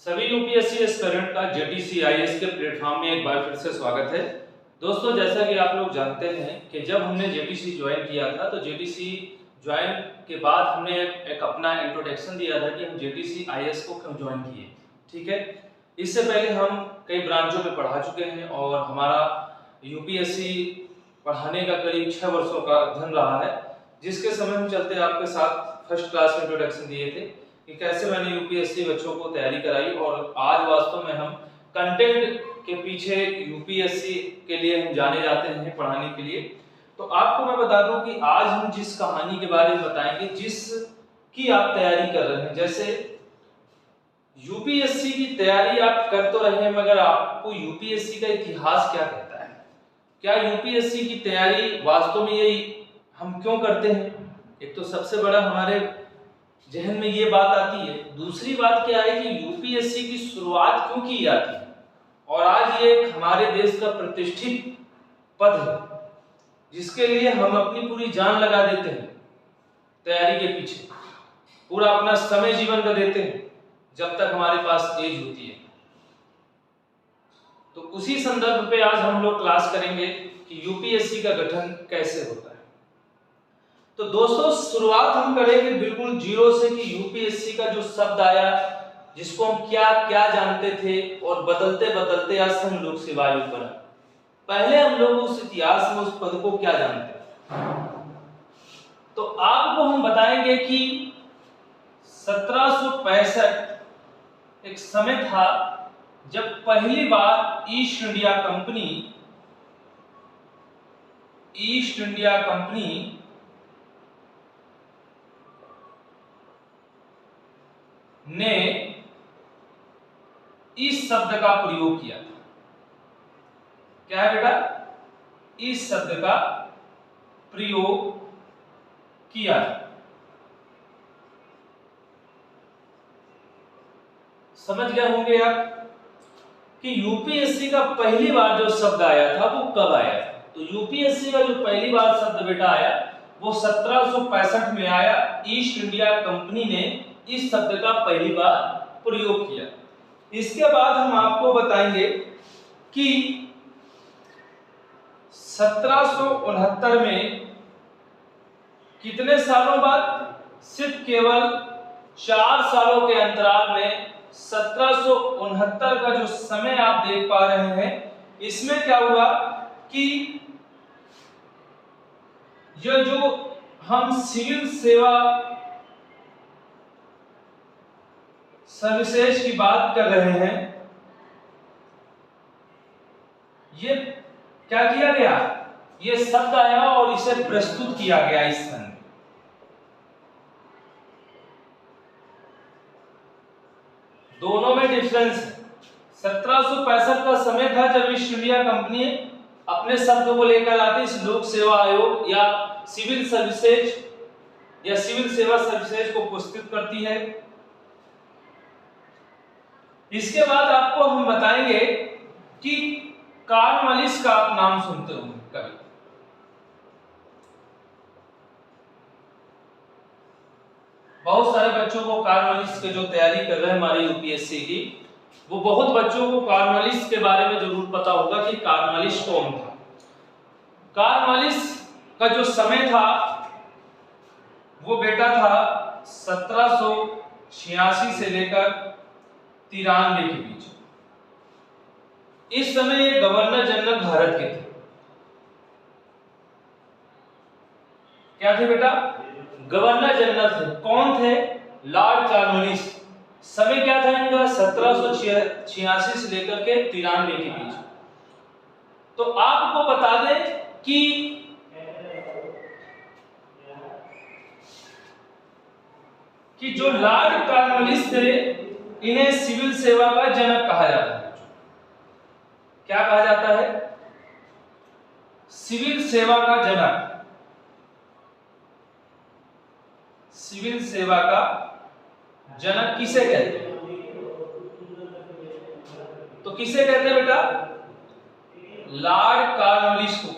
सभी UPSC aspirant का JTC IAS के प्लेटफॉर्म में एक बार फिर से स्वागत है। दोस्तों, जैसा कि आप लोग जानते हैं कि जब हमने जेटीसी ज्वाइन किया था तो जेटीसी ज्वाइन के बाद हमने एक अपना इंट्रोडक्शन दिया था कि हम जेटीसी आईएएस को क्यों ज्वाइन किए। ठीक है, इससे पहले हम कई ब्रांचों में पढ़ा चुके हैं और हमारा यूपीएससी पढ़ाने का करीब 6 वर्षों का अध्ययन रहा है, जिसके समय हम चलते आपके साथ फर्स्ट क्लास में इंट्रोडक्शन दिए थे कि कैसे मैंने यूपीएससी बच्चों को तैयारी कराई और आज वास्तव में हम कंटेंट के पीछे यूपीएससी के लिए हम जाने जाते हैं पढ़ाने के लिए। तो आपको मैं बता दूं कि आज हम जिस कहानी के बारे में बताएंगे जिसकी आप तैयारी कर रहे हैं, जैसे यूपीएससी की तैयारी आप कर तो रहे हैं मगर आपको यूपीएससी का इतिहास क्या कहता है, क्या यूपीएससी की तैयारी वास्तव में यही हम क्यों करते हैं। एक तो सबसे बड़ा हमारे जहन में ये बात आती है। दूसरी बात क्या है कि यूपीएससी की शुरुआत क्यों की जाती है और आज ये हमारे देश का प्रतिष्ठित पद है जिसके लिए हम अपनी पूरी जान लगा देते हैं तैयारी के पीछे, पूरा अपना समय जीवन का देते हैं जब तक हमारे पास एज होती है। तो उसी संदर्भ पे आज हम लोग क्लास करेंगे कि यूपीएससी का गठन कैसे होता है। तो दोस्तों, शुरुआत हम करेंगे बिल्कुल जीरो से कि यूपीएससी का जो शब्द आया, जिसको हम क्या क्या जानते थे और बदलते बदलते आज हम लोग सेवा आयोग बना। पहले हम लोग उस इतिहास में उस पद को क्या जानते हैं, तो आपको हम बताएंगे कि 1765 एक समय था जब पहली बार ईस्ट इंडिया कंपनी ने इस शब्द का प्रयोग किया था। क्या है बेटा? इस शब्द का प्रयोग किया। समझ गए होंगे आप कि यूपीएससी का पहली बार जो शब्द आया था वो कब आया था। तो यूपीएससी का जो पहली बार शब्द बेटा आया वो 1765 में आया। ईस्ट इंडिया कंपनी ने इस शब्द का पहली बार प्रयोग किया। इसके बाद हम आपको बताएंगे कि 1769 में कितने सालों बाद, सिर्फ केवल 4 सालों के अंतराल में 1769 का जो समय आप देख पा रहे हैं, इसमें क्या हुआ कि ये जो हम सिविल सेवा सर्विसेज की बात कर रहे हैं, ये क्या किया गया, ये शब्द आया और इसे प्रस्तुत किया गया इस सन में। दोनों में डिफरेंस है। 1765 का समय था जब ईस्ट इंडिया कंपनी अपने शब्द को लेकर आती इस लोक सेवा आयोग या सिविल सर्विसेज या सिविल सेवा सर्विसेज को पुरस्कृत करती है। इसके बाद आपको हम बताएंगे कि कॉर्नवालिस का आप नाम सुनते होंगे कभी। बहुत सारे बच्चों को कॉर्नवालिस की जो तैयारी कर रहे हैं हमारी यूपीएससी की, वो बहुत बच्चों को कॉर्नवालिस के बारे में जरूर पता होगा कि कॉर्नवालिस कौन था। कॉर्नवालिस का जो समय था वो बेटा था 1786 से लेकर 93 के बीच। इस समय ये गवर्नर जनरल भारत के थे। क्या थे बेटा? गवर्नर जनरल थे। कौन थे? Lord Cornwallis. समय क्या था इनका? 1786 से लेकर के 93 के बीच। तो आपको बता दें कि जो लॉर्ड कॉर्नवालिस थे, इन्हें सिविल सेवा का जनक कहा जाता है। क्या कहा जाता है? सिविल सेवा का जनक। सिविल सेवा का जनक किसे कहते हैं? तो किसे कहते हैं बेटा? लॉर्ड कॉर्नवालिस को।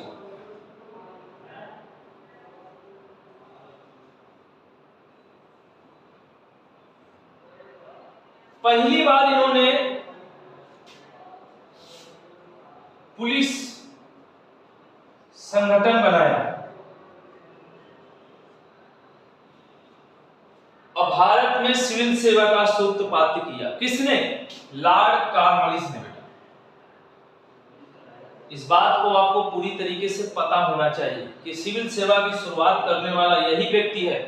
पहली बार इन्होंने पुलिस संगठन बनाया और भारत में सिविल सेवा का सूत्रपात किया। किसने? लॉर्ड कॉर्नवालिस ने। बेटा इस बात को आपको पूरी तरीके से पता होना चाहिए कि सिविल सेवा की शुरुआत करने वाला यही व्यक्ति है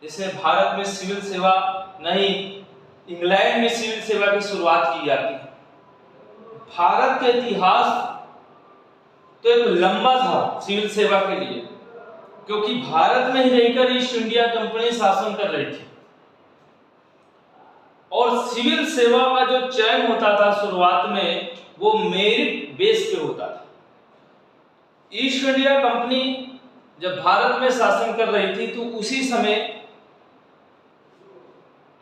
जिसने भारत में सिविल सेवा नहीं, इंग्लैंड में सिविल सेवा की शुरुआत की जाती है। भारत का इतिहास तो एक लंबा था सिविल सेवा के लिए, क्योंकि भारत में ही रहकर ईस्ट इंडिया कंपनी शासन कर रही थी और सिविल सेवा का जो चयन होता था शुरुआत में वो मेरिट बेस पे होता था। ईस्ट इंडिया कंपनी जब भारत में शासन कर रही थी तो उसी समय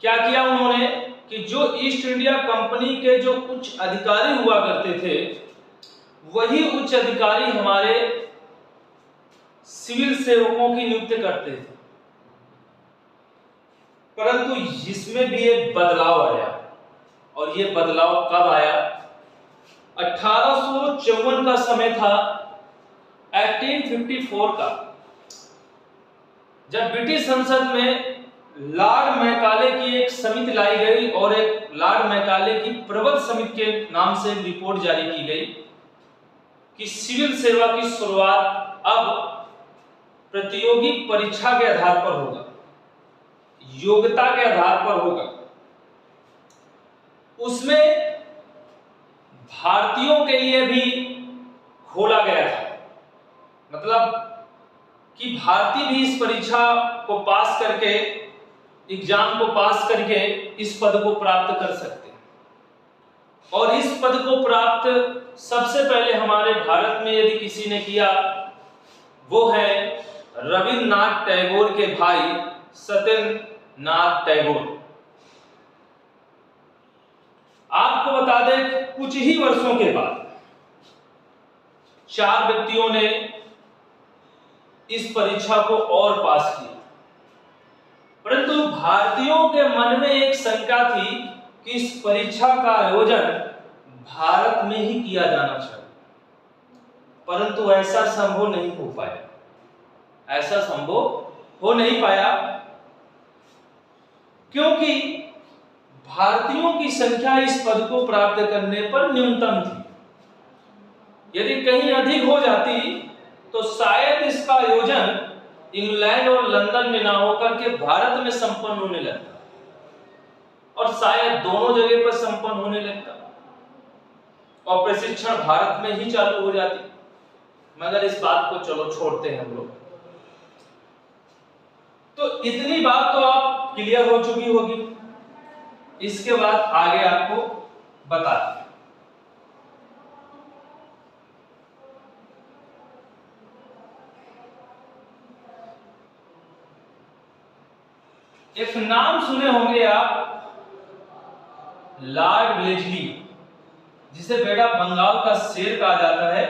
क्या किया उन्होंने कि जो ईस्ट इंडिया कंपनी के जो उच्च अधिकारी हुआ करते थे वही उच्च अधिकारी हमारे सिविल सेवकों की नियुक्ति करते थे। परंतु इसमें भी एक बदलाव आया और ये बदलाव कब आया? 1854 का समय था, 1854 का, जब ब्रिटिश संसद में लॉर्ड मैकाले की एक समिति लाई गई और एक लॉर्ड मैकाले की प्रबल समिति के नाम से एक रिपोर्ट जारी की गई कि सिविल सेवा की शुरुआत अब प्रतियोगी परीक्षा के आधार पर होगा, योग्यता के आधार पर होगा। उसमें भारतीयों के लिए भी खोला गया था, मतलब कि भारतीय भी इस परीक्षा को पास करके, एग्जाम को पास करके इस पद को प्राप्त कर सकते हैं। और इस पद को प्राप्त सबसे पहले हमारे भारत में यदि किसी ने किया वो है रविन्द्रनाथ टैगोर के भाई सत्येंद्रनाथ टैगोर। आपको बता दें कुछ ही वर्षों के बाद 4 व्यक्तियों ने इस परीक्षा को और पास किया, परंतु भारतीयों के मन में एक शंका थी कि इस परीक्षा का आयोजन भारत में ही किया जाना चाहिए, परंतु ऐसा संभव नहीं हो पाया। ऐसा संभव हो नहीं पाया क्योंकि भारतीयों की संख्या इस पद को प्राप्त करने पर न्यूनतम थी। यदि कहीं अधिक हो जाती तो शायद इसका आयोजन इंग्लैंड और लंदन में ना होकर के भारत में संपन्न होने लगता और शायद दोनों जगह पर संपन्न होने लगता और प्रशिक्षण भारत में ही चालू हो जाती। मगर इस बात को चलो छोड़ते हैं हम लोग। तो इतनी बात तो आप क्लियर हो चुकी होगी। इसके बाद आगे आपको बताते हैं। एक नाम सुने होंगे आप, लॉर्ड वेलेस्ली, जिसे बेटा बंगाल का शेर कहा जाता है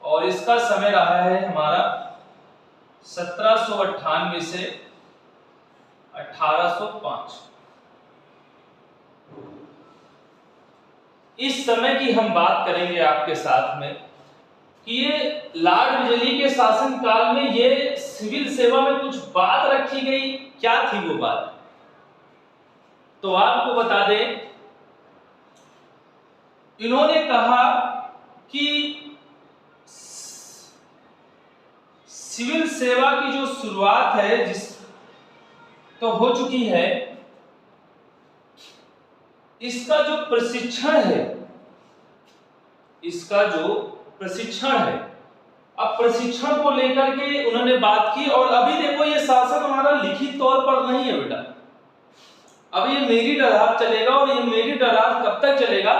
और इसका समय रहा है हमारा 1798 से 1805। इस समय की हम बात करेंगे आपके साथ में कि ये लॉर्ड वेलेस्ली के शासन काल में ये सिविल सेवा में कुछ बात रखी गई, क्या थी वो बात? तो आपको बता दें, इन्होंने कहा कि सिविल सेवा की जो शुरुआत है जिस तो हो चुकी है, इसका जो प्रशिक्षण है, इसका जो प्रशिक्षण है, अब प्रशिक्षण को लेकर के उन्होंने बात की। और अभी देखो ये शासन हमारा लिखित तौर पर नहीं है बेटा, अब ये मेरिट आधार चलेगा और ये मेरिट आधार कब तक चलेगा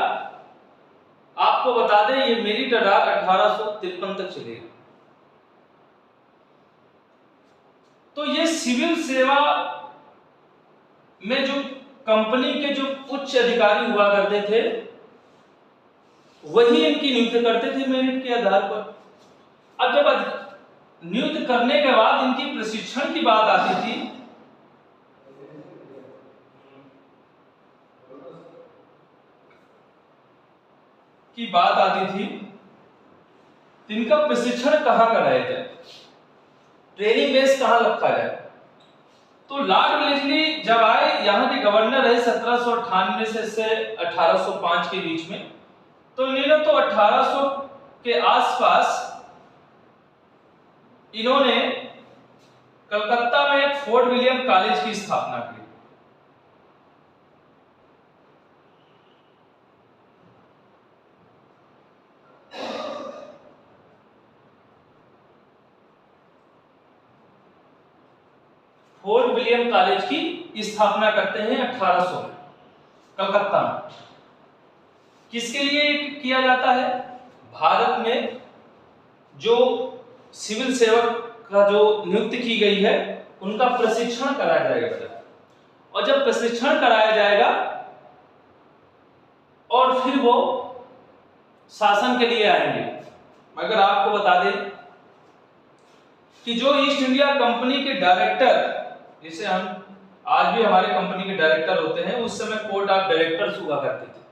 आपको बता दें, ये मेरिट आधार 1853 तक चलेगा। तो ये सिविल सेवा में जो कंपनी के जो उच्च अधिकारी हुआ करते थे वही इनकी नियुक्ति करते थे मेरिट के आधार पर। अब जब नियुक्त करने के बाद इनकी प्रशिक्षण की बात आती थी की बात आती थी तो इनका प्रशिक्षण कहाँ कराया जाए, ट्रेनिंग बेस कहाँ रखा जाए। तो लॉर्ड वेलेस्ली जब आए, यहाँ के गवर्नर रहे 1798 से 1805 के बीच में, तो इन्होंने तो 1800 के आसपास इन्होंने कलकत्ता में एक फोर्ट विलियम कॉलेज की स्थापना की। फोर्ट विलियम कॉलेज की स्थापना करते हैं 1800 में कलकत्ता में। किसके लिए किया जाता है? भारत में जो सिविल सेवक का जो नियुक्ति की गई है उनका प्रशिक्षण कराया जाएगा। और जब प्रशिक्षण कराया जाएगा और फिर वो शासन के लिए आएंगे। मगर आपको बता दें कि जो ईस्ट इंडिया कंपनी के डायरेक्टर, जिसे हम आज भी हमारे कंपनी के डायरेक्टर होते हैं, उस समय कोर्ट ऑफ डायरेक्टर्स हुआ करते थे।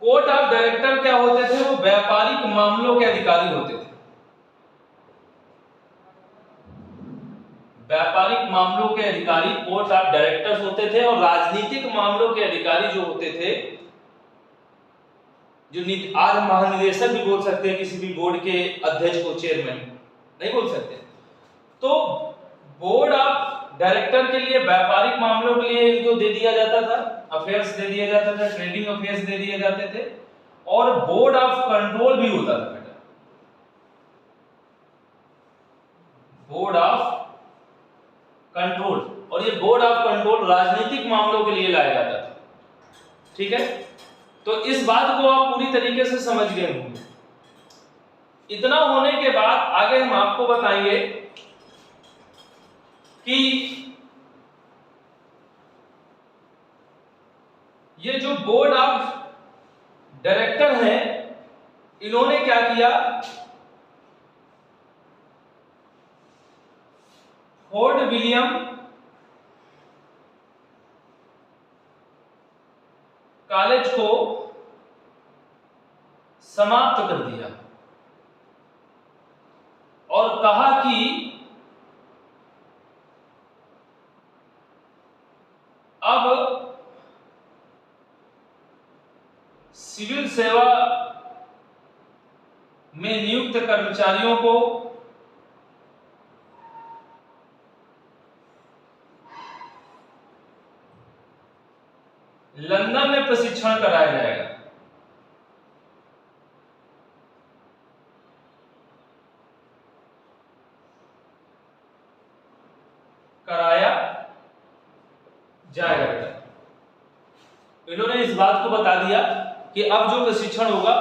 कोर्ट ऑफ डायरेक्टर क्या होते थे? वो व्यापारिक मामलों के अधिकारी होते थे। व्यापारिक मामलों के अधिकारी कोर्ट ऑफ डायरेक्टर्स होते थे। और राजनीतिक मामलों के अधिकारी जो होते थे, जो आज महानिदेशक भी बोल सकते हैं, किसी भी बोर्ड के अध्यक्ष को चेयरमैन नहीं बोल सकते। तो बोर्ड ऑफ डायरेक्टर के लिए व्यापारिक मामलों के लिए इनको दे दिया जाता था, अफेयर्स दे दिया जाता था, ट्रेडिंग अफेयर्स दे दिए जाते थे। और बोर्ड ऑफ कंट्रोल भी होता था बेटा, बोर्ड ऑफ कंट्रोल। और ये बोर्ड ऑफ कंट्रोल राजनीतिक मामलों के लिए लाया जाता था। ठीक है, तो इस बात को आप पूरी तरीके से समझ गए होंगे। इतना होने के बाद आगे हम आपको बताएंगे कि ये जो बोर्ड ऑफ डायरेक्टर हैं, इन्होंने क्या किया? फोर्ट विलियम कॉलेज को समाप्त कर दिया और कहा कि अब सिविल सेवा में नियुक्त कर्मचारियों को लंदन में प्रशिक्षण कराया जाएगा। कराया जाएगा बेटा। इन्होंने इस बात को बता दिया कि अब जो प्रशिक्षण होगा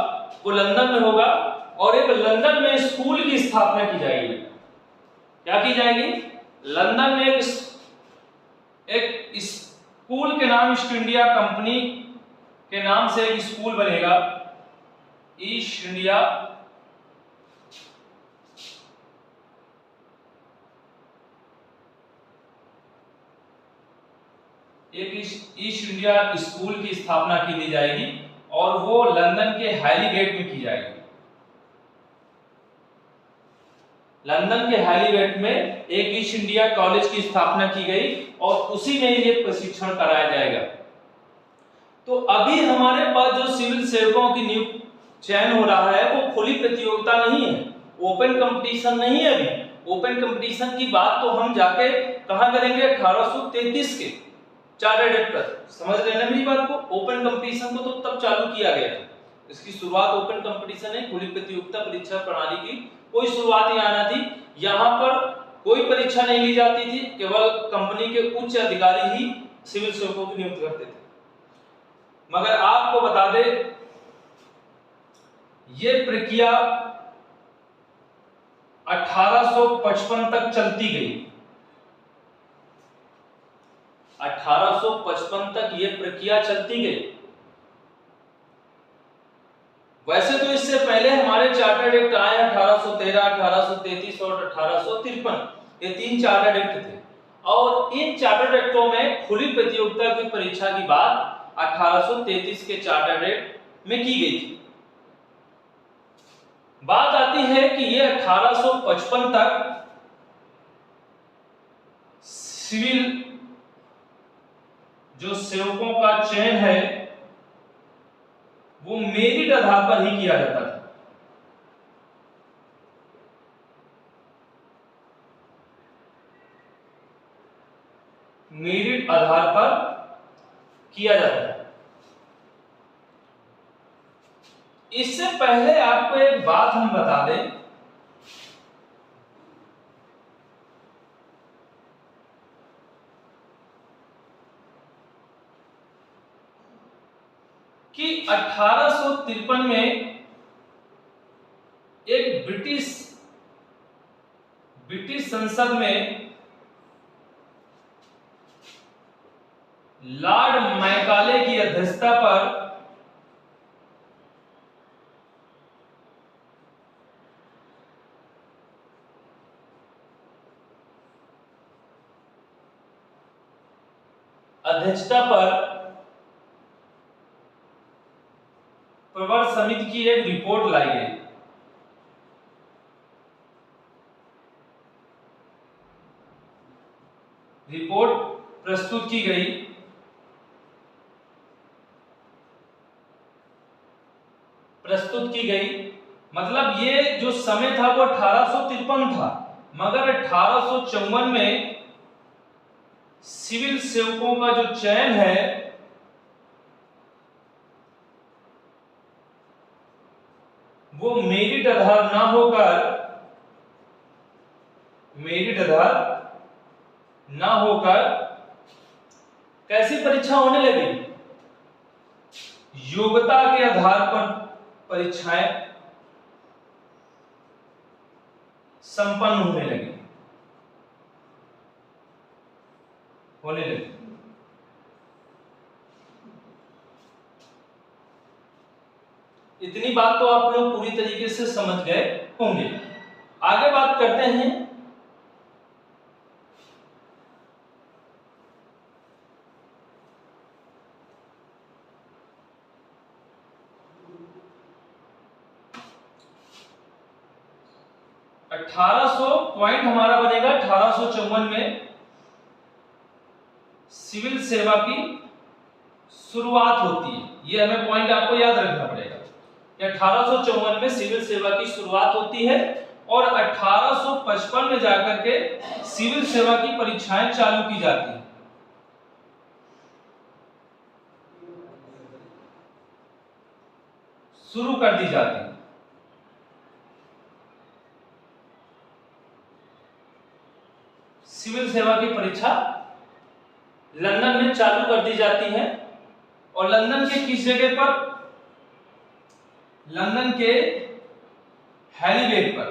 वो लंदन में होगा और एक लंदन में स्कूल की स्थापना की जाएगी। क्या की जाएगी? लंदन में एक स्कूल के नाम, ईस्ट इंडिया कंपनी के नाम से एक स्कूल बनेगा, east India east India school की स्थापना की दी जाएगी और वो लंदन के हाईगेट में की जाएगी। लंदन के हाईगेट में एक ईस्ट इंडिया कॉलेज की स्थापना की गई और उसी में ये प्रशिक्षण कराया जाएगा। तो अभी हमारे पास जो सिविल सेवकों की नियुक्ति चयन हो रहा है वो खुली प्रतियोगिता नहीं है, ओपन कंपटीशन नहीं है। अभी ओपन कंपटीशन की बात तो हम जाके कहां करेंगे? 1833 के चार्टर्ड एक्ट पर। समझ रहे हैं ना मेरी बात को? ओपन कंपटीशन को तो तब चालू किया गया था। इसकी शुरुआत ओपन कंपटीशन है, खुली प्रतियोगिता परीक्षा प्रणाली की कोई शुरुआत यहाँ ना थी। यहाँ पर कोई परीक्षा नहीं ली जाती थी, केवल कंपनी के उच्च अधिकारी ही सिविल सेवकों की नियुक्ति करते थे। मगर आपको बता दे, ये प्रक्रिया 1855 तक चलती गई। 1855 तक ये प्रक्रिया चलती गई। वैसे तो इससे पहले हमारे चार्टर्ड एक्ट आए 1813, 1833 और 1853। ये 3 चार्टर्ड एक्ट थे और इन चार्टर्ड एक्टों में खुली प्रतियोगिता की परीक्षा की बात 1833 के चार्टर्ड एक्ट में की गई थी। बात आती है कि ये 1855 तक सिविल जो सेवकों का चयन है वो मेरिट आधार पर ही किया जाता था। मेरिट आधार पर किया जाता है। इससे पहले आपको एक बात हम बता दें कि 1853 में एक ब्रिटिश संसद में लॉर्ड मैकाले की अध्यक्षता पर प्रवर समिति की एक रिपोर्ट लाई गई। रिपोर्ट प्रस्तुत की गई। मतलब ये जो समय था वो 1853 था, मगर 1854 में सिविल सेवकों का जो चयन है वो मेरिट आधार ना होकर कैसी परीक्षा होने लगी? योग्यता के आधार पर परीक्षाएं संपन्न होने लगी। इतनी बात तो आप लोग पूरी तरीके से समझ गए होंगे। आगे बात करते हैं पॉइंट हमारा बनेगा 1854 में सिविल सेवा की शुरुआत होती है। ये हमें पॉइंट आपको याद रखना पड़ेगा। 1854 में सिविल सेवा की शुरुआत होती है और 1855 में जाकर के सिविल सेवा की परीक्षाएं चालू की जाती हैं। शुरू कर दी जाती है। सिविल सेवा की परीक्षा लंदन में चालू कर दी जाती है और लंदन के किस जगह पर? लंदन के हैलीवेड पर।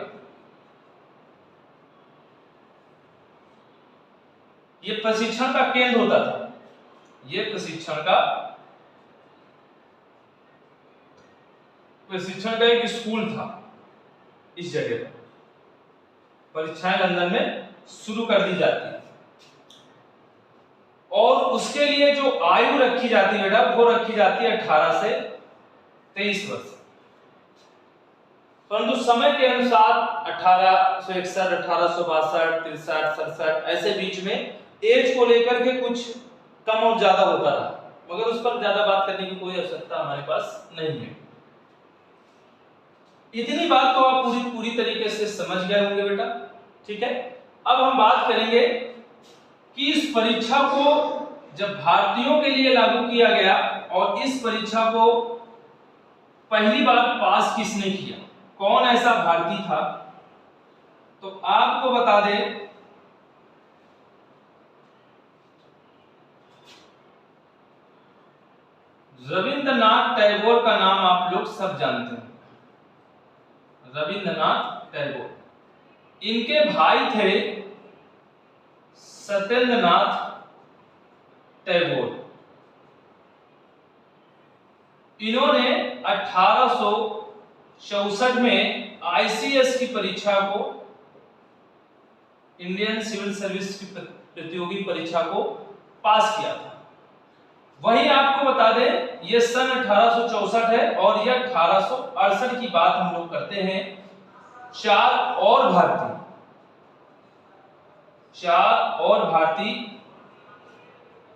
यह प्रशिक्षण का केंद्र होता था। यह प्रशिक्षण का एक स्कूल था। इस जगह पर परीक्षाएं लंदन में शुरू कर दी जाती है और उसके लिए जो आयु रखी जाती है बेटा वो रखी जाती है 18 से 23 वर्ष। परंतु समय के अनुसार 1861, 1862, 63, 67 ऐसे बीच में एज को लेकर के कुछ कम और ज्यादा होता रहा, मगर उस पर ज्यादा बात करने की कोई आवश्यकता हमारे पास नहीं है। इतनी बात तो आप पूरी तरीके से समझ गए होंगे बेटा। ठीक है, अब हम बात करेंगे कि इस परीक्षा को जब भारतीयों के लिए लागू किया गया और इस परीक्षा को पहली बार पास किसने किया, कौन ऐसा भारतीय था, तो आपको बता दें रविंद्रनाथ टैगोर का नाम आप लोग सब जानते हैं। रविंद्रनाथ टैगोर, इनके भाई थे सत्येंद्रनाथ टैगोर। इन्होंने 1864 में आईसीएस की परीक्षा को, इंडियन सिविल सर्विस की प्रतियोगी परीक्षा को पास किया था। वही आपको बता दें ये सन 1864 है और ये 1868 की बात हम लोग करते हैं। चार और भारतीय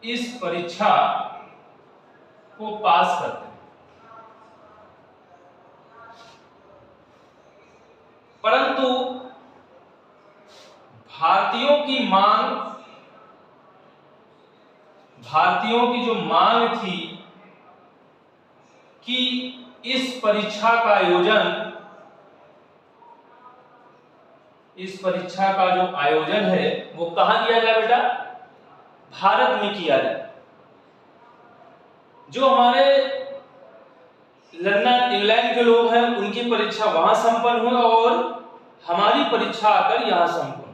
इस परीक्षा को पास करते हैं, परंतु भारतीयों की जो मांग थी कि इस परीक्षा का जो आयोजन है वो कहां किया जाए बेटा? भारत में किया जाए। जो हमारे लंदन इंग्लैंड के लोग हैं उनकी परीक्षा वहां संपन्न हुई और हमारी परीक्षा आकर यहां संपन्न।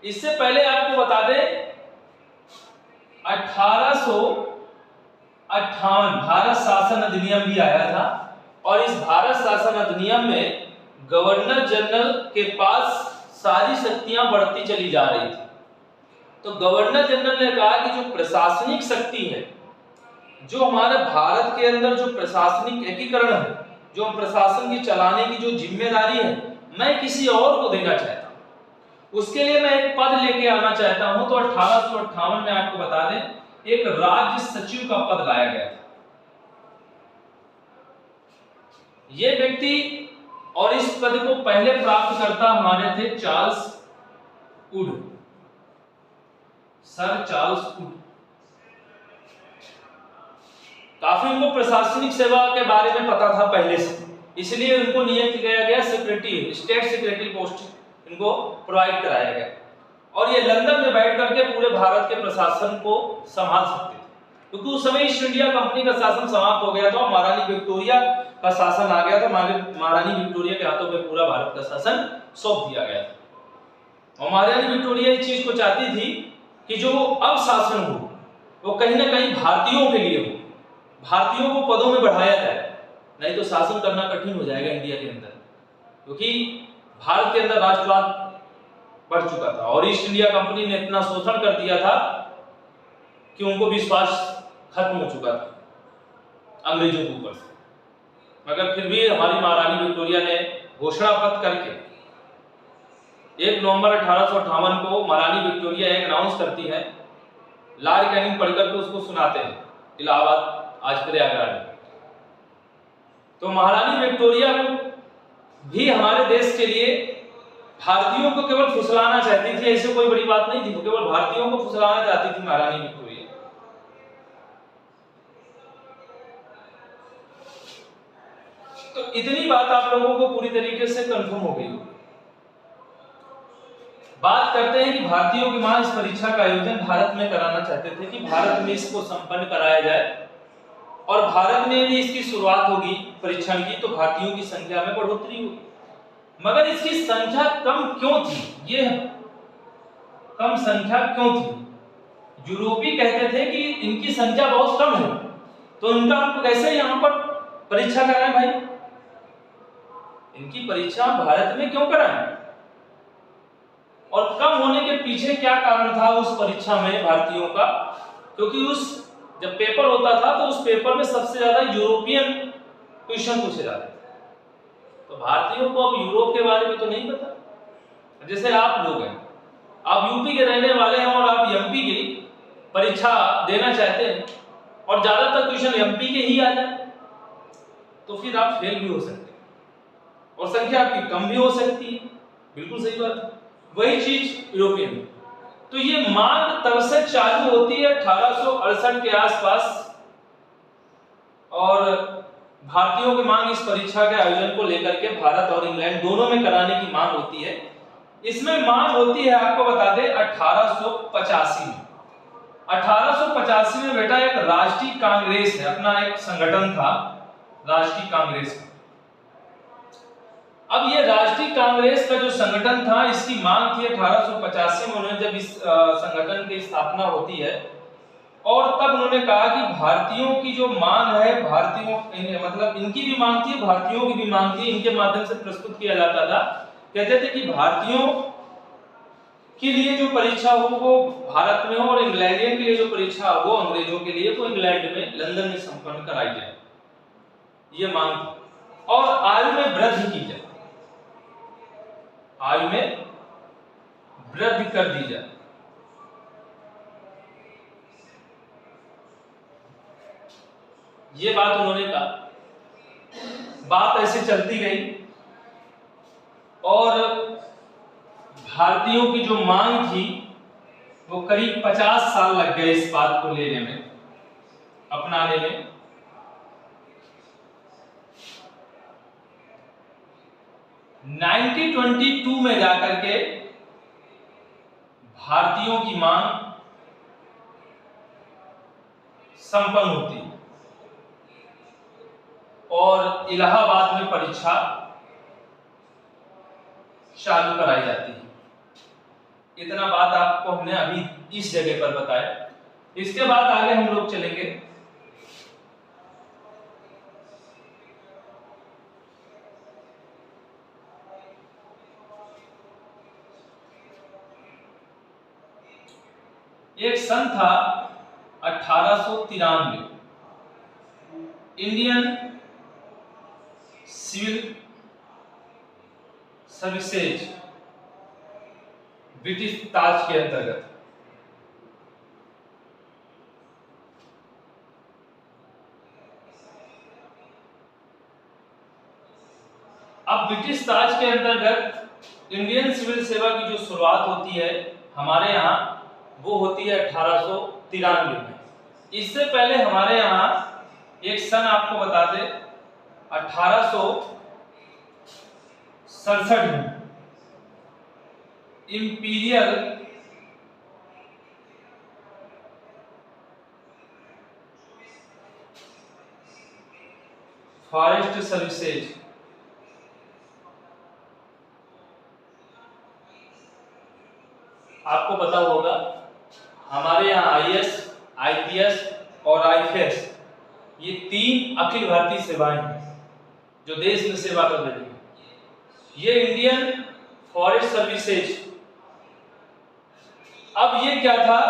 इससे पहले आपको बता दें 1858 भारत शासन अधिनियम भी आया था और इस भारत शासन अधिनियम में गवर्नर जनरल के पास सारी शक्तियां बढ़ती चली जा रही थी। तो गवर्नर जनरल ने कहा कि जो प्रशासनिक शक्ति है, जो हमारे भारत के अंदर जो प्रशासनिक एकीकरण है, जो प्रशासन की चलाने की जो जिम्मेदारी है, मैं किसी और को देना चाहता हूं। उसके लिए मैं एक पद लेके आना चाहता हूं। तो 1858 में आपको बता दें एक राज्य सचिव का पद लाया गया था। ये व्यक्ति और इस पद को पहले प्राप्त करता हमारे थे Charles Wood, sir Charles Wood. काफी उनको प्रशासनिक सेवा के बारे में पता था पहले से, इसलिए उनको नियुक्त किया गया सेक्रेटरी, स्टेट सेक्रेटरी पोस्ट इनको प्रोवाइड कराया गया और ये लंदन में बैठ करके पूरे भारत के प्रशासन को संभाल सकते थे, क्योंकि उस समय ईस्ट इंडिया कंपनी का शासन समाप्त हो गया था। महारानी विक्टोरिया का शासन आ गया था। महारानी विक्टोरिया के हाथों में पूरा भारत का शासन सौंप दिया गया था और महारानी विक्टोरिया इस चीज को चाहती थी कि जो अब शासन हो वो कहीं ना कहीं भारतीयों के लिए हो, भारतीयों को पदों में बढ़ाया जाए, नहीं तो शासन करना कठिन हो जाएगा इंडिया के अंदर, क्योंकि भारत के अंदर राष्ट्रवाद बढ़ चुका था और ईस्ट इंडिया कंपनी ने इतना शोषण कर दिया था कि उनको विश्वास खत्म हो चुका था अंग्रेजों के ऊपर से। मगर फिर भी हमारी महारानी विक्टोरिया ने घोषणा पत्र करके 1 नवंबर 1858 को महारानी विक्टोरिया एक अनाउंस करती है, लॉर्ड कैनिंग पढ़कर के उसको सुनाते हैं इलाहाबाद आज प्रयागराज में। तो महारानी विक्टोरिया भी हमारे देश के लिए भारतीयों को केवल फुसलाना चाहती थी, ऐसे कोई बड़ी बात नहीं थी, वो केवल भारतीयों को फुसलाना चाहती थी महारानी विक्टोरिया। तो इतनी बात आप लोगों को पूरी तरीके से कंफर्म हो गई। बात करते हैं कि भारतीयों की मां इस परीक्षा का आयोजन भारत में कराना चाहते थे कि भारत में इसको संपन्न कराया जाए और भारत में भी इसकी शुरुआत होगी परीक्षण की तो भारतीयों की संख्या में बढ़ोतरी होगी। मगर इसकी संख्या कम क्यों थी? ये कम संख्या क्यों थी? यूरोपी कहते थे कि इनकी संख्या बहुत कम है तो इनका हम कैसे यहां पर परीक्षा कराएं भाई, इनकी परीक्षा भारत में क्यों कराएं? और कम होने के पीछे क्या कारण था उस परीक्षा में भारतीयों का? क्योंकि जब पेपर होता था तो उस पेपर में सबसे ज्यादा यूरोपियन क्वेश्चन पूछे जाते थे, तो भारतीयों को अब यूरोप के बारे में तो नहीं पता। जैसे आप लोग हैं, आप यूपी के रहने वाले हैं और आप एमपी की परीक्षा देना चाहते हैं और ज्यादातर क्वेश्चन एमपी के ही आ जाए तो फिर आप फेल भी हो सकते हैं और संख्या आपकी कम भी हो सकती है। बिल्कुल सही बात है। वही चीज यूरोपियन। तो ये मांग तब से चालू होती है 1868 के आसपास और भारतीयों की मांग इस परीक्षा के आयोजन को लेकर के भारत और इंग्लैंड दोनों में कराने की मांग होती है। इसमें मांग होती है आपको बता दें 1885 में। 1885 में बेटा एक राष्ट्रीय कांग्रेस है, अपना एक संगठन था राष्ट्रीय कांग्रेस का। अब ये राष्ट्रीय कांग्रेस का जो संगठन था इसकी मांग थी 1885 में, उन्होंने जब इस संगठन की स्थापना होती है और तब उन्होंने कहा कि भारतीयों की जो मांग है, भारतीयों मतलब इनकी भी मांग थी, भारतीयों की भी मांग थी, इनके माध्यम से प्रस्तुत किया जाता था। कहते थे कि भारतीयों के लिए जो परीक्षा हो वो भारत में हो और इंग्लैंडियन के लिए जो परीक्षा हो वो अंग्रेजों के लिए वो इंग्लैंड में लंदन में संपन्न कराई जाए, ये मांग थी। और आयु में वृद्धि की जाए, आयु में वृद्धि कर दी जाए। ये बात उन्होंने कहा। बात ऐसे चलती गई और भारतीयों की जो मांग थी वो करीब 50 साल लग गए इस बात को लेने में, अपनाने में। नाइनटीन 1922 में जाकर के भारतीयों की मांग संपन्न होती है और इलाहाबाद में परीक्षा चालू कराई जाती है। इतना बात आपको हमने अभी इस जगह पर बताया। इसके बाद आगे हम लोग चलेंगे एक सन था 1893, इंडियन सिविल सर्विसेज ब्रिटिश ताज के अंतर्गत। अब ब्रिटिश ताज के अंतर्गत इंडियन सिविल सेवा की जो शुरुआत होती है हमारे यहाँ वो होती है 1893 में। इससे पहले हमारे यहाँ एक सन आपको बता दे 1867 में इंपीरियल फॉरेस्ट सर्विसेज आपको पता होगा हमारे यहाँ आईएएस, आईपीएस और आईएफएस ये 3 अखिल भारतीय सेवाएं हैं जो देश में सेवा कर रही है। ये इंडियन फॉरेस्ट सर्विसेज, अब ये क्या था,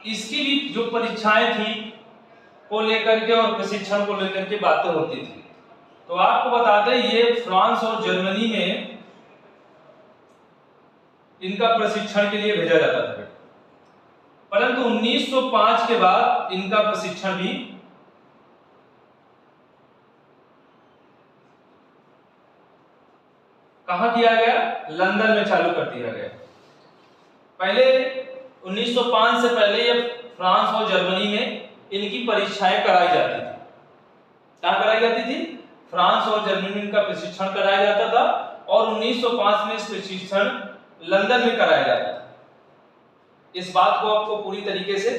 इसकी भी जो परीक्षाएं थी को लेकर के और प्रशिक्षण को लेकर के बातें होती थी। तो आपको बता दें ये फ्रांस और जर्मनी में इनका प्रशिक्षण के लिए भेजा जाता था, परंतु 1905 के बाद इनका प्रशिक्षण भी कहां किया गया, लंदन में चालू कर दिया गया। पहले 1905 से पहले ये फ्रांस और जर्मनी में इनकी परीक्षाएं कराई जाती थी। कहां कराई जाती थी, फ्रांस और जर्मनी में इनका प्रशिक्षण कराया जाता था और 1905 में इस प्रशिक्षण लंदन में कराया जाता था। इस बात को आपको पूरी तरीके से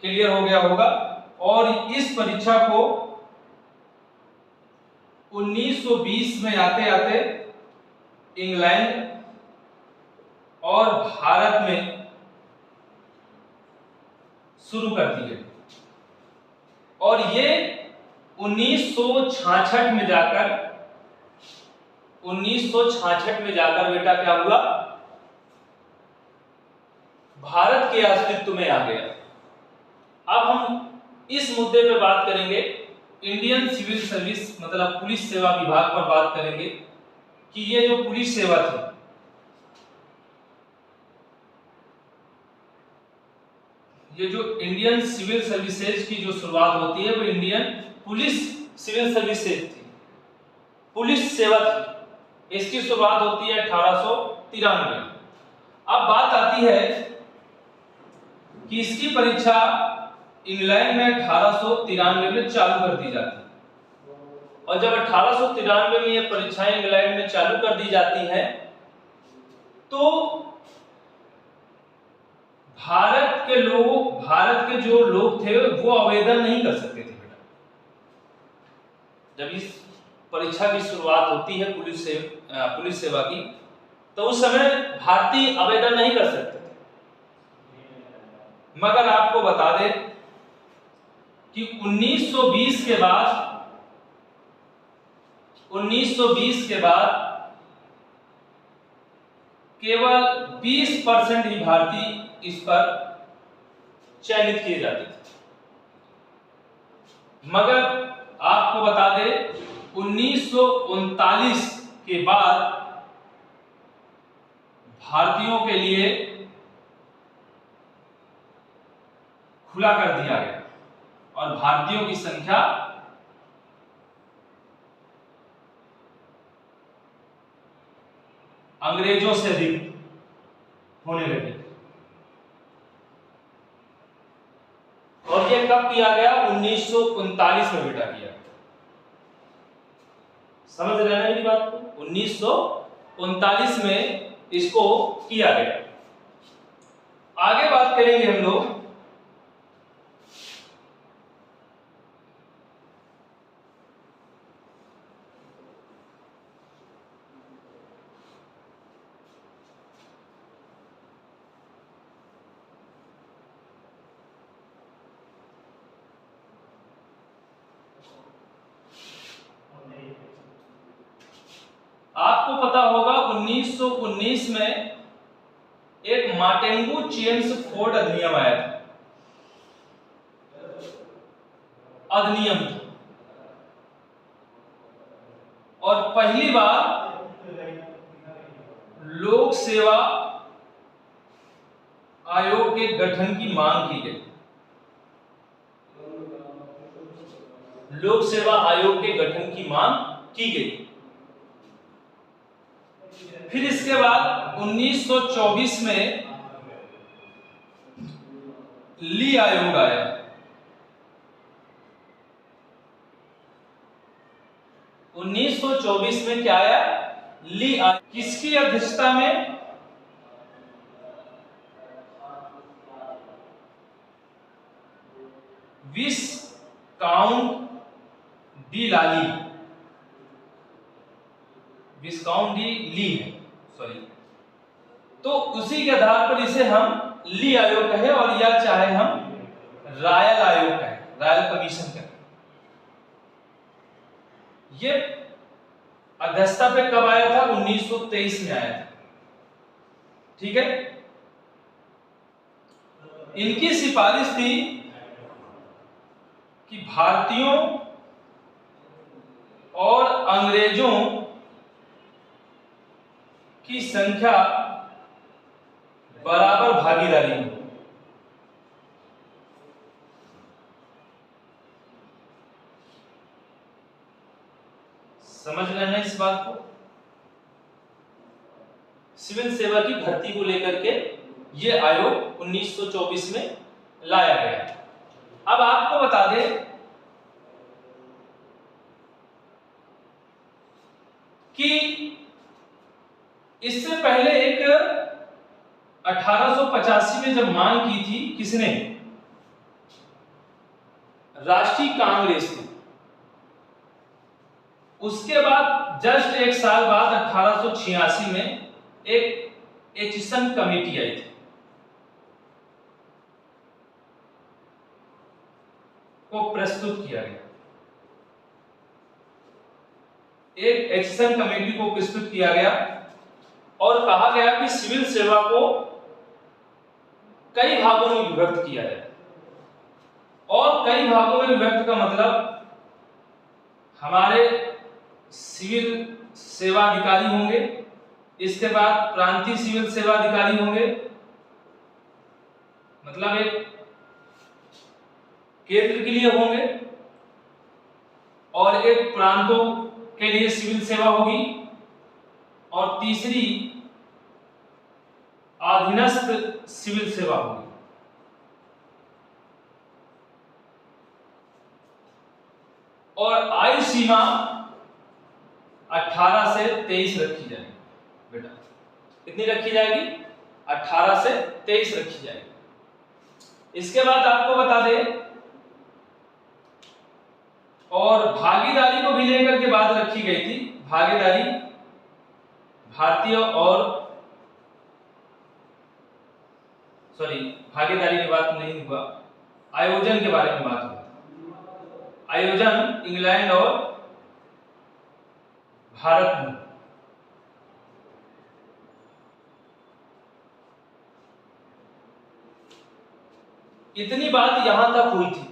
क्लियर हो गया होगा। और इस परीक्षा को 1920 में आते आते इंग्लैंड और भारत में शुरू कर दी गई और ये 1966 में जाकर बेटा क्या हुआ, भारत के अस्तित्व में आ गया। अब हम इस मुद्दे पे बात करेंगे, इंडियन सिविल सर्विस मतलब पुलिस सेवा विभाग पर बात करेंगे कि ये जो पुलिस सेवा थी, ये जो इंडियन सिविल सर्विसेज की जो शुरुआत होती है वो इंडियन पुलिस सिविल सर्विसेज थी, पुलिस सेवा थी। इसकी शुरुआत होती है 1893 में। अब बात आती है कि इसकी परीक्षा इंग्लैंड में 1893 में चालू कर दी जाती है और जब 1893 में ये परीक्षाएं इंग्लैंड में चालू कर दी जाती हैं तो भारत के जो लोग थे वो आवेदन नहीं कर सकते थे बेटा। जब इस परीक्षा की शुरुआत होती है पुलिस सेवा की तो उस समय भारतीय आवेदन नहीं कर सकते थे। मगर आपको बता दें कि 1920 के बाद केवल 20% ही भारतीय इस पर चयनित किए जाते थे। मगर आपको बता दें 1939 के बाद भारतीयों के लिए खुला कर दिया गया और भारतीयों की संख्या अंग्रेजों से अधिक होने लगी। और ये कब किया गया? 1939 में बेटा किया। समझ रहे हैं मेरी बात को? 1939 में इसको किया गया। आगे बात करेंगे हम लोग आपको पता होगा 1919 में एक मार्टेंगू चेम्स फोर्ड अधिनियम आया था। अधिनियम था और पहली बार लोक सेवा आयोग के गठन की मांग की गई। लोक सेवा आयोग के गठन की मांग की गई। फिर इसके बाद 1924 में ली आयोग आया। उन्नीस सौ 1924 में क्या आया? ली आयोग। किसकी अध्यक्षता में? विस्काउंट डी लाली, विस्काउंट डी ली है, सॉरी। तो उसी के आधार पर इसे हम ली आयोग कहें और या चाहे हम रायल आयोग कहें, रायल कमीशन कहें। ये अध्यक्षता पे कब आया था? 1923 में आया था। ठीक है। इनकी सिफारिश थी कि भारतीयों और अंग्रेजों की संख्या बराबर भागीदारी हो। समझ रहे हैं इस बात को? सिविल सेवा की भर्ती को लेकर के ये आयोग 1924 में लाया गया। अब आपको बता दें कि इससे पहले एक 1885 में जब मांग की थी, किसने? राष्ट्रीय कांग्रेस ने। उसके बाद जस्ट एक साल बाद 1886 में एक एचिसन कमेटी आई थी, को प्रस्तुत किया गया। एक एचिसन कमेटी को प्रस्तुत किया गया और कहा गया कि सिविल सेवा को कई भागों में विभक्त किया जाए। और कई भागों में विभक्त का मतलब हमारे सिविल सेवा अधिकारी होंगे, इसके बाद प्रांतीय सिविल सेवा अधिकारी होंगे, मतलब एक केंद्र के लिए होंगे, और एक प्रांतों के लिए सिविल सेवा होगी, और तीसरी अधीनस्थ सिविल सेवा होगी। और आयु सीमा 18 से 23 रखी जाएगी। बेटा कितनी रखी जाएगी? 18 से 23 रखी जाएगी। इसके बाद आपको बता दें, और भागीदारी को भी लेकर के बात रखी गई थी। भागीदारी भारतीय और भागीदारी की बात नहीं हुआ, आयोजन के बारे में बात हुआ। आयोजन इंग्लैंड और भारत में। इतनी बात यहाँ तक हुई थी।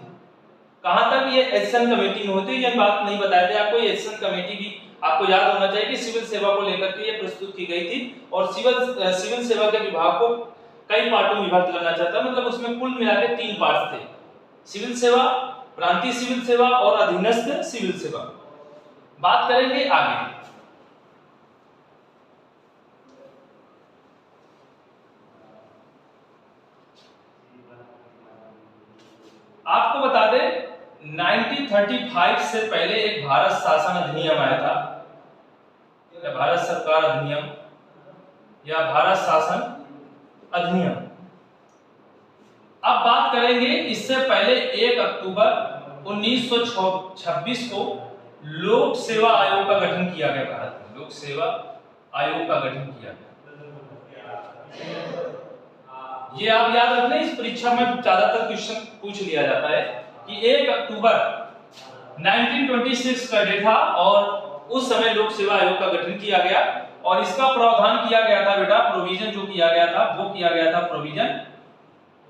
कहाँ तक? ये एसेशन कमेटी में होती है। ये बात नहीं बताए थे आपको। ये एसेशन कमेटी भी आपको याद होना चाहिए कि सिविल सेवा को लेकर के ये प्रस्तुत की गई थी और सिविल सेवा के विभाग को कई पार्टों में विभक्त करना चाहता, मतलब उसमें कुल मिला के 3 पार्ट थे: सिविल सेवा, प्रांतीय सिविल सेवा और अधीनस्थ सिविल सेवा। बात करेंगे आगे। आपको बता दें 1935 से पहले एक भारत शासन अधिनियम आया था, या भारत सरकार अधिनियम या भारत शासन अधिनियम। अब बात करेंगे इससे पहले 1 अक्टूबर 1926 को लोक सेवा आयोग का गठन किया गया। भारत में लोक सेवा आयोग का गठन किया गया। ये आप याद रखना, इस परीक्षा में ज्यादातर क्वेश्चन पूछ लिया जाता है कि 1 अक्टूबर 1926 का डे था और उस समय लोक सेवा आयोग का गठन किया गया और इसका प्रावधान किया गया था बेटा, प्रोविजन जो किया गया था वो किया गया था प्रोविजन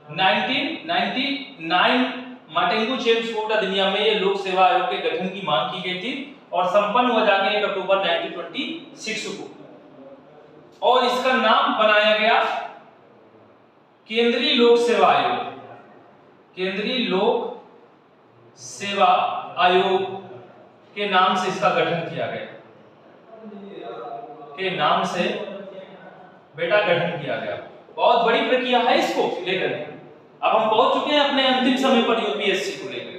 1999 मार्टिन चेम्सफोर्ड अधिनियम में ये लोक सेवा आयोग के गठन की मांग की गई थी और संपन्न हुआ जाके 1 अक्टूबर 1926 को। और इसका नाम बनाया गया केंद्रीय लोक सेवा आयोग। केंद्रीय लोक सेवा आयोग के नाम से इसका गठन किया गया, के नाम से बेटा गठन किया गया। बहुत बड़ी प्रक्रिया है इसको लेकर। अब हम पहुंच चुके हैं अपने अंतिम समय पर यूपीएससी को लेकर।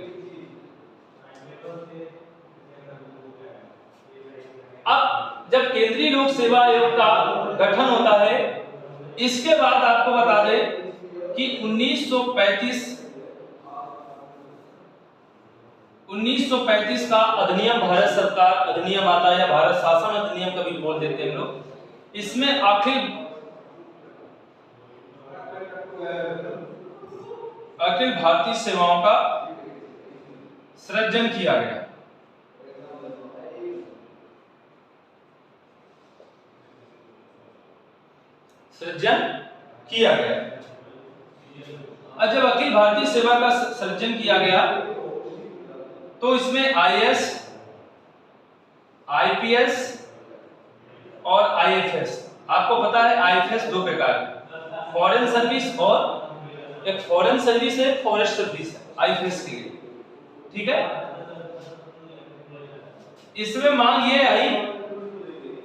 अब जब केंद्रीय लोक सेवा आयोग का गठन होता है, इसके बाद आपको बता दें कि 1935 का अधिनियम, भारत सरकार अधिनियम आता है या भारत शासन अधिनियम कभी बोल देते हैं हम लोग। इसमें अखिल भारतीय सेवाओं का सृजन किया गया। सृजन किया गया। जब अखिल भारतीय सेवा का सृजन किया गया तो इसमें आईएएस, आईपीएस और आईएफएस। आपको पता है आईएफएस 2 प्रकार, फॉरेन सर्विस और एक फॉरेन सर्विस है, फॉरेस्ट सर्विस है आईएफएस के लिए, ठीक है। इसमें मांग ये आई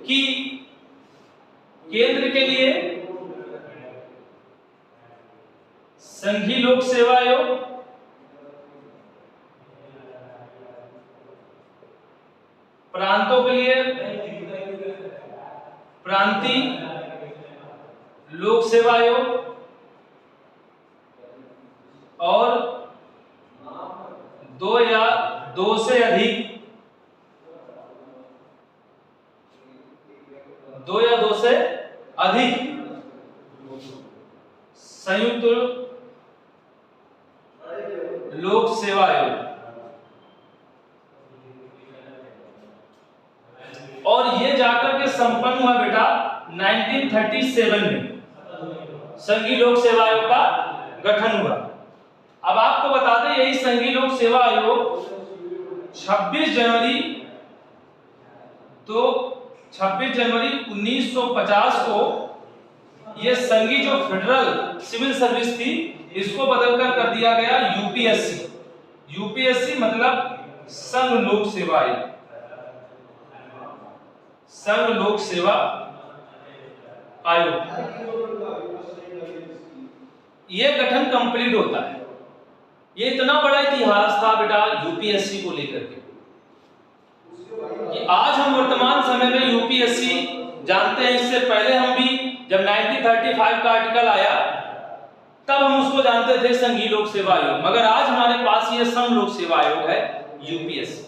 कि केंद्र के लिए संघीय लोक सेवा आयोग, प्रांतों के लिए प्रांतीय लोक सेवा आयोग और 2 या 2 से अधिक संयुक्त लोक सेवा आयोग। और ये जाकर के संपन्न हुआ बेटा 1937 में संघीय लोक सेवा आयोग का गठन हुआ। अब आपको बता दें यही संघीय लोक सेवा आयोग 26 जनवरी 1950 को ये संघीय जो फेडरल सिविल सर्विस थी इसको बदलकर कर दिया गया यूपीएससी। यूपीएससी मतलब संघ लोक सेवा आयोग, संघ लोक सेवा आयोग। ये गठन कंप्लीट होता है। ये इतना बड़ा इतिहास था बेटा यूपीएससी को लेकर के कि आज हम वर्तमान समय में यूपीएससी जानते हैं। इससे पहले हम भी जब 1935 का आर्टिकल आया तब हम उसको जानते थे संघीय लोक सेवा आयोग, मगर आज हमारे पास ये संघ लोक सेवा आयोग है यूपीएससी।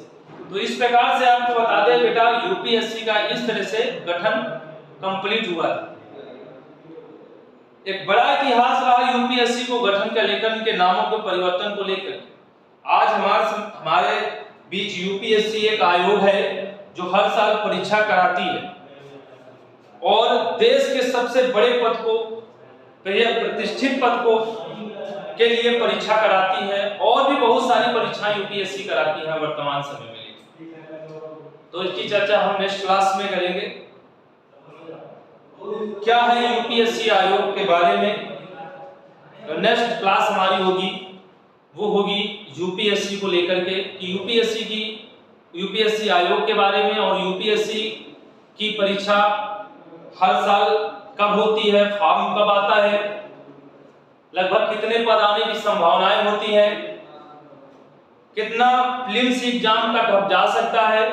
तो इस प्रकार से आपको बता दें बेटा यूपीएससी का इस तरह से गठन कंप्लीट हुआ था। एक बड़ा इतिहास रहा यूपीएससी को गठन का लेकर, उनके नामों के परिवर्तन को लेकर। आज हमारे बीच यूपीएससी एक आयोग है जो हर साल परीक्षा कराती है और देश के सबसे बड़े पद को, प्रतिष्ठित पद को के लिए परीक्षा कराती है और भी बहुत सारी परीक्षाएं यूपीएससी कराती है वर्तमान समय में। तो इसकी चर्चा हम नेक्स्ट क्लास में करेंगे। क्या है यूपीएससी आयोग के बारे में, तो नेक्स्ट क्लास हमारी होगी वो होगी यूपीएससी को लेकर के कि यूपीएससी आयोग के बारे में और यूपीएससी की परीक्षा हर साल कब होती है, फॉर्म कब आता है, लगभग कितने पद आने की संभावनाएं होती हैं, कितना प्रीलिम्स एग्जाम का कट ऑफ जा सकता है,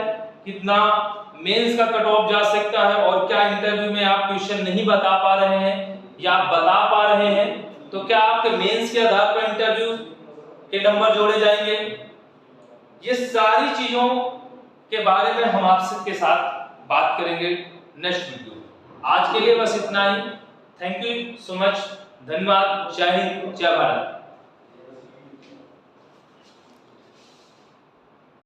कितना मेंस का कट ऑफ जा सकता है, और क्या इंटरव्यू में आप क्वेश्चन नहीं बता पा रहे हैं या आप बता पा रहे हैं तो क्या आपके मेंस के आधार पर इंटरव्यू के नंबर जोड़े जाएंगे। ये सारी चीजों के बारे में हम आपके साथ बात करेंगे नेक्स्ट वीडियो। आज के लिए बस इतना ही। Thank you so much. धन्यवाद। जय हिंद, जय भारत।